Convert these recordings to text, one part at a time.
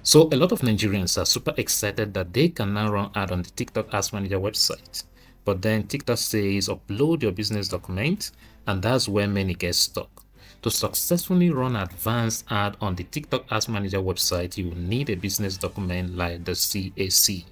So a lot of Nigerians are super excited that they can now run ad on the TikTok Ads Manager website. But then TikTok says upload your business document, and that's where many get stuck. To successfully run advanced ad on the TikTok Ads Manager website, you will need a business document like the CAC.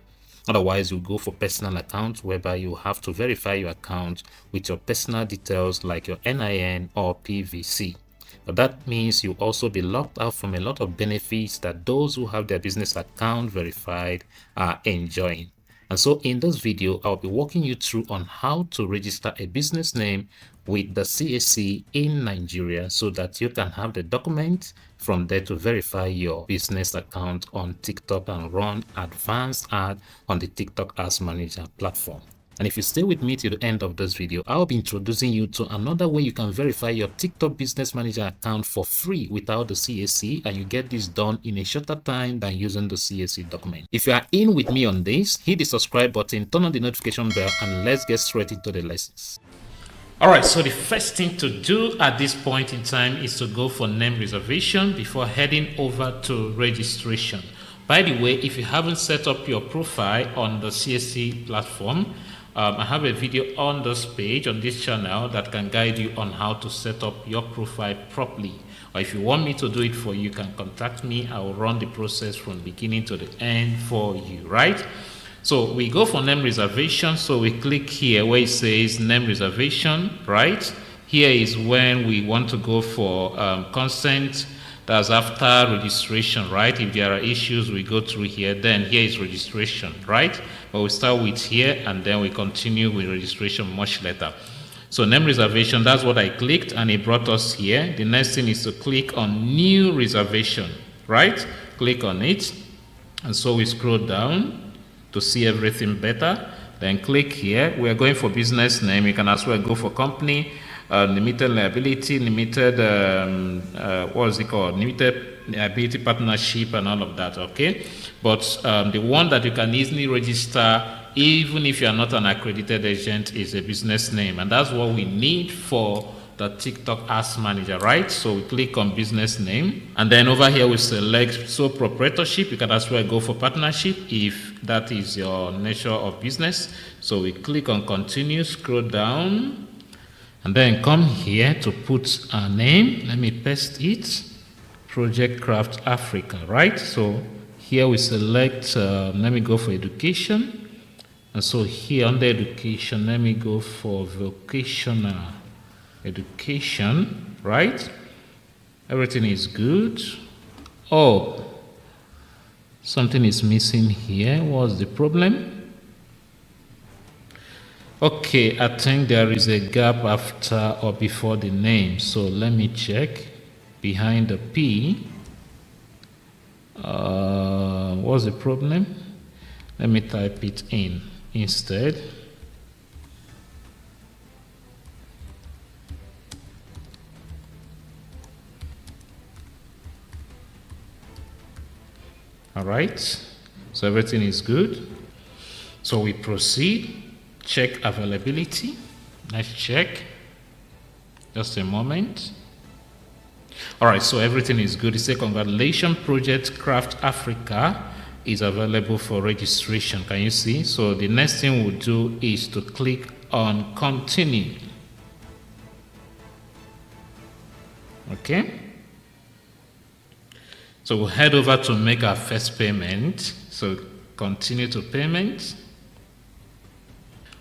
Otherwise, you go for personal account, whereby you have to verify your account with your personal details like your NIN or PVC. But that means you'll also be locked out from a lot of benefits that those who have their business account verified are enjoying. And so in this video, I'll be walking you through on how to register a business name with the CAC in Nigeria so that you can have the document from there to verify your business account on TikTok and run advanced ad on the TikTok Ads Manager platform. And if you stay with me till the end of this video, I'll be introducing you to another way you can verify your TikTok Business Manager account for free without the CAC, and you get this done in a shorter time than using the CAC document. If you are in with me on this, hit the subscribe button, turn on the notification bell, and let's get straight into the lessons. Alright, so the first thing to do at this point in time is to go for name reservation before heading over to registration. By the way, if you haven't set up your profile on the CAC platform, I have a video on this page, on this channel, that can guide you on how to set up your profile properly. Or if you want me to do it for you, you can contact me. I will run the process from beginning to the end for you, right? So we go for name reservation. So we click here where it says name reservation, right? Here is when we want to go for consent. That's after registration, right? If there are issues, we go through here. Then here is registration, right? But we start with here and then we continue with registration much later. So name reservation, that's what I clicked and it brought us here. The next thing is to click on new reservation, right? Click on it. And so we scroll down to see everything better. Then click here. We are going for business name. You can as well go for company. Limited liability, limited what is it called, limited liability partnership and all of that, okay? But the one that you can easily register even if you are not an accredited agent is a business name, and that's what we need for the TikTok Ads Manager, right? So we click on business name, and then over here we select sole proprietorship. You can as well go for partnership if that is your nature of business. So we click on continue, scroll down, and then come here to put our name. Let me paste it. Project Craft Africa, right? So here we select, let me go for education. And so here under education, let me go for vocational education, right? Everything is good. Oh, something is missing here. What's the problem? Okay, I think there is a gap after or before the name. So let me check. Behind the P. What's the problem? Let me type it in instead. All right. So everything is good. So we proceed. Check availability. Let's check. Just a moment. All right, so everything is good. It says congratulations, Project Craft Africa is available for registration. Can you see? So the next thing we'll do is to click on continue. Okay. So we'll head over to make our first payment. So continue to payment.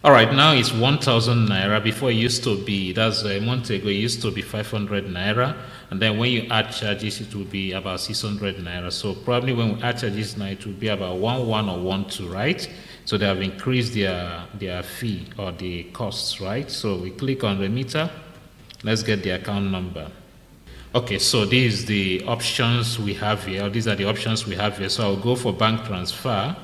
All right, now it's 1,000 naira. Before it used to be, that's a month ago, it used to be 500 naira. And then when you add charges, it will be about 600 naira. So probably when we add charges now, it will be about 1,1 or 1,2, right? So they have increased their fee or the costs, right? So we click on remitter. Let's get the account number. Okay, so these are the options we have here. These are the options we have here. So I'll go for bank transfer.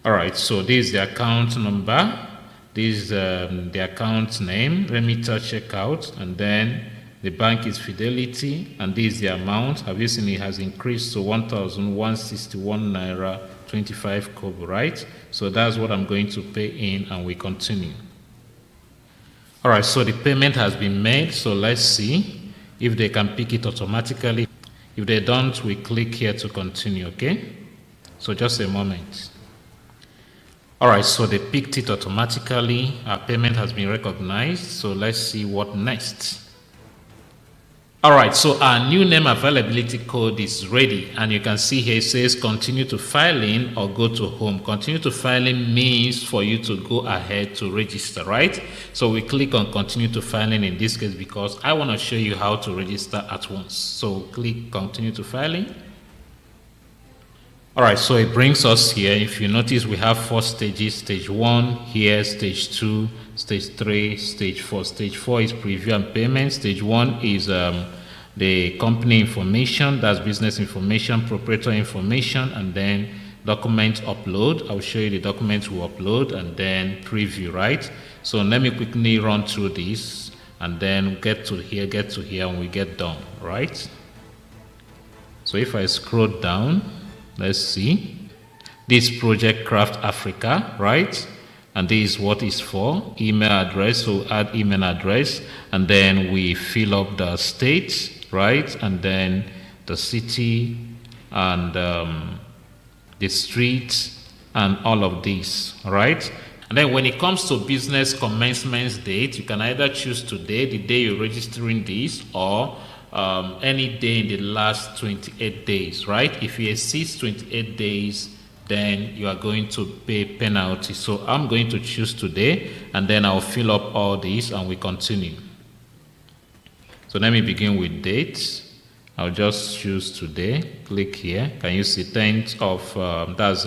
All right, so this is the account number, this is the account name, remitter checkout, and then the bank is Fidelity, and this is the amount. Have you seen it has increased to 1,161 naira 25 kobo, right? So that's what I'm going to pay in, and we continue. All right, so the payment has been made, so let's see if they can pick it automatically. If they don't, we click here to continue, okay? So just a moment. All right, so they picked it automatically. Our payment has been recognized. So let's see what next. All right, so our new name availability code is ready, and you can see here it says continue to filing or go to home. Continue to filing means for you to go ahead to register, right? So we click on continue to filing in this case because I want to show you how to register at once. So click continue to filing. All right, so it brings us here. If you notice, we have 4 stages. Stage 1 here, stage 2, stage 3, stage 4. Stage 4 is preview and payment. Stage 1 is the company information, that's business information, proprietor information, and then document upload. I'll show you the documents we upload, and then preview, right? So let me quickly run through this, and then get to here, and we get done, right? So if I scroll down, let's see. This Project Craft Africa, right? And this is what it's for. Email address, so add email address, and then we fill up the state, right? And then the city and the street and all of these, right? And then when it comes to business commencement date, you can either choose today, the day you're registering this, or any day in the last 28 days, right? If you exceed 28 days, then you are going to pay penalty. So I'm going to choose today, and then I'll fill up all these and we continue. So let me begin with dates. I'll just choose today. Click here. Can you see 10th of, that's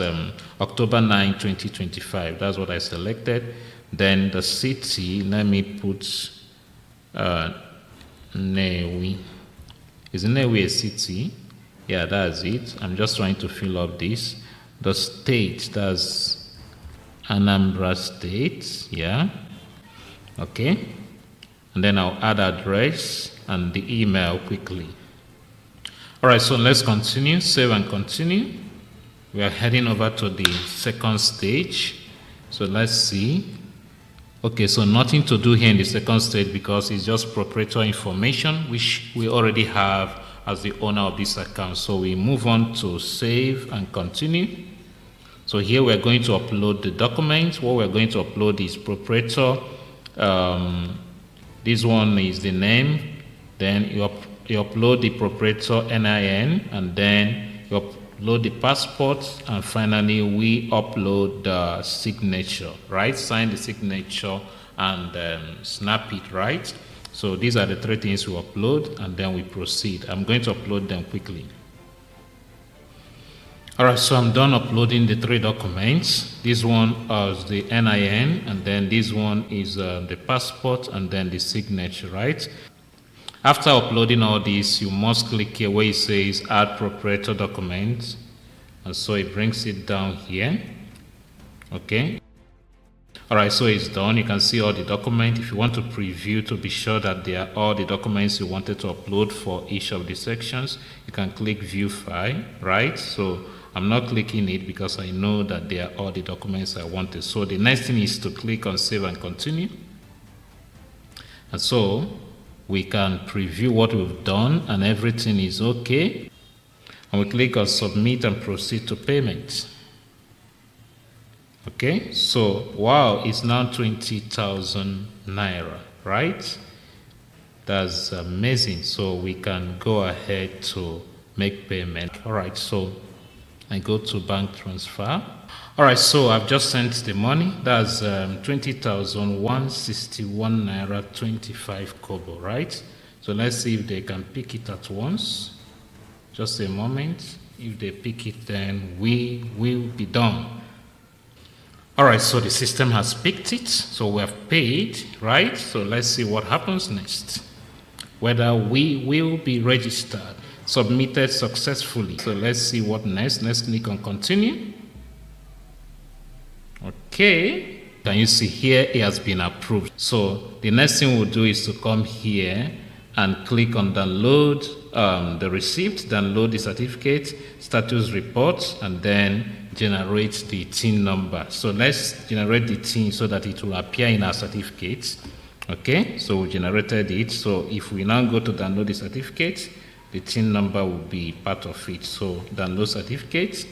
October 9, 2025. That's what I selected. Then the city, let me put Nnewi. Is Nnewi a city? Yeah, that's it. I'm just trying to fill up this. The state, that's Anambra State. Yeah. Okay. And then I'll add address and the email quickly. All right, so let's continue. Save and continue. We are heading over to the second stage. So let's see. Okay, so nothing to do here in the second stage because it's just proprietor information, which we already have as the owner of this account. So we move on to save and continue. So here we're going to upload the document. What we're going to upload is proprietor. This one is the name. Then you upload the proprietor NIN, and then you upload the passport, and finally we upload the signature, right? Sign the signature and snap it, right? So these are the 3 things we upload, and then we proceed. I'm going to upload them quickly. All right, so I'm done uploading the 3 documents. This one is the NIN, and then this one is the passport, and then the signature, right? After uploading all these, you must click here where it says add proprietor document, and so it brings it down here. Okay. All right, so it's done. You can see all the documents. If you want to preview to be sure that they are all the documents you wanted to upload for each of the sections, you can click view file, right? So I'm not clicking it because I know that they are all the documents I wanted. So the next thing is to click on save and continue. And so we can preview what we've done and everything is okay. And we click on submit and proceed to payment. Okay, so wow, it's now 20,000 naira, right? That's amazing. So we can go ahead to make payment. All right, so I go to bank transfer. All right, so I've just sent the money. That's 20,161 naira 25 kobo, right? So let's see if they can pick it at once. Just a moment. If they pick it, then we will be done. All right, so the system has picked it. So we have paid, right? So let's see what happens next. Whether we will be registered, submitted successfully. So let's see what next. Let's click on continue. Okay. Can you see here it has been approved? So the next thing we'll do is to come here and click on download the receipt, download the certificate, status report, and then generate the TIN number. So let's generate the TIN so that it will appear in our certificate. Okay, so we generated it. So if we now go to download the certificate, the TIN number will be part of it. So download certificate.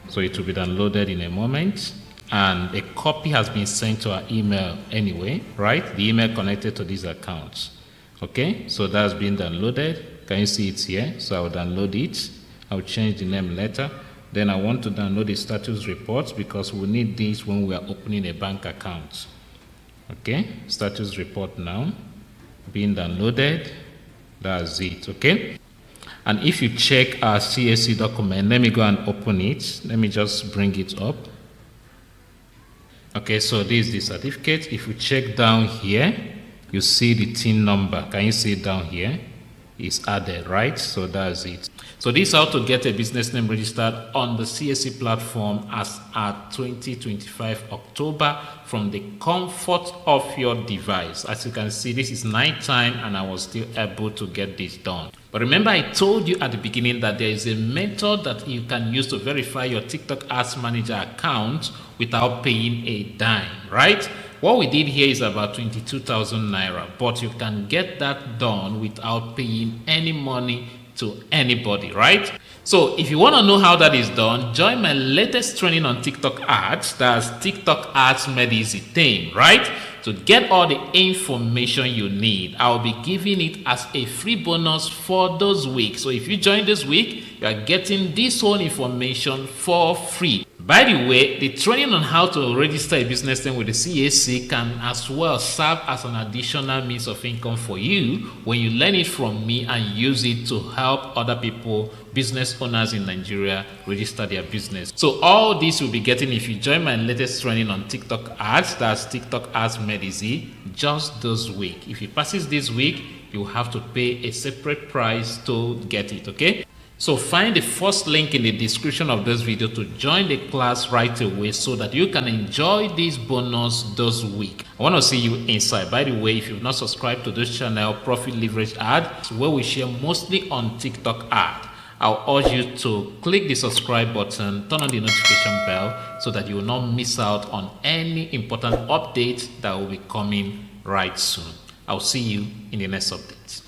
So it will be downloaded in a moment, and a copy has been sent to our email anyway, right? The email connected to these accounts. Okay, so that's been downloaded. Can you see it here? So I will download it. I will change the name later. Then I want to download the status report because we need this when we are opening a bank account. Okay, status report now being downloaded. That's it. Okay, and if you check our CAC document, let me go and open it. Let me just bring it up. Okay, so this is the certificate. If you check down here, you see the TIN number. Can you see it down here? It's added, right? So that's it. So this is how to get a business name registered on the CAC platform as at 2025 October from the comfort of your device. As you can see, this is nighttime and I was still able to get this done. But remember, I told you at the beginning that there is a method that you can use to verify your TikTok Ads Manager account without paying a dime, right? What we did here is about 22,000 Naira, but you can get that done without paying any money to anybody, right? So if you want to know how that is done, join my latest training on TikTok ads. That's TikTok ads made easy thing, right? To get all the information you need, I'll be giving it as a free bonus for those weeks. So if you join this week, you are getting this whole information for free. By the way, the training on how to register a business name with the CAC can as well serve as an additional means of income for you when you learn it from me and use it to help other people, business owners in Nigeria, register their business. So all this you'll be getting if you join my latest training on TikTok ads. That's TikTok ads made easy, just this week. If it passes this week, you have to pay a separate price to get it, okay? So find the first link in the description of this video to join the class right away so that you can enjoy this bonus this week. I want to see you inside. By the way, if you've not subscribed to this channel, Profit Leverage Ad, where we share mostly on TikTok ad, I'll urge you to click the subscribe button, turn on the notification bell so that you will not miss out on any important updates that will be coming right soon. I'll see you in the next update.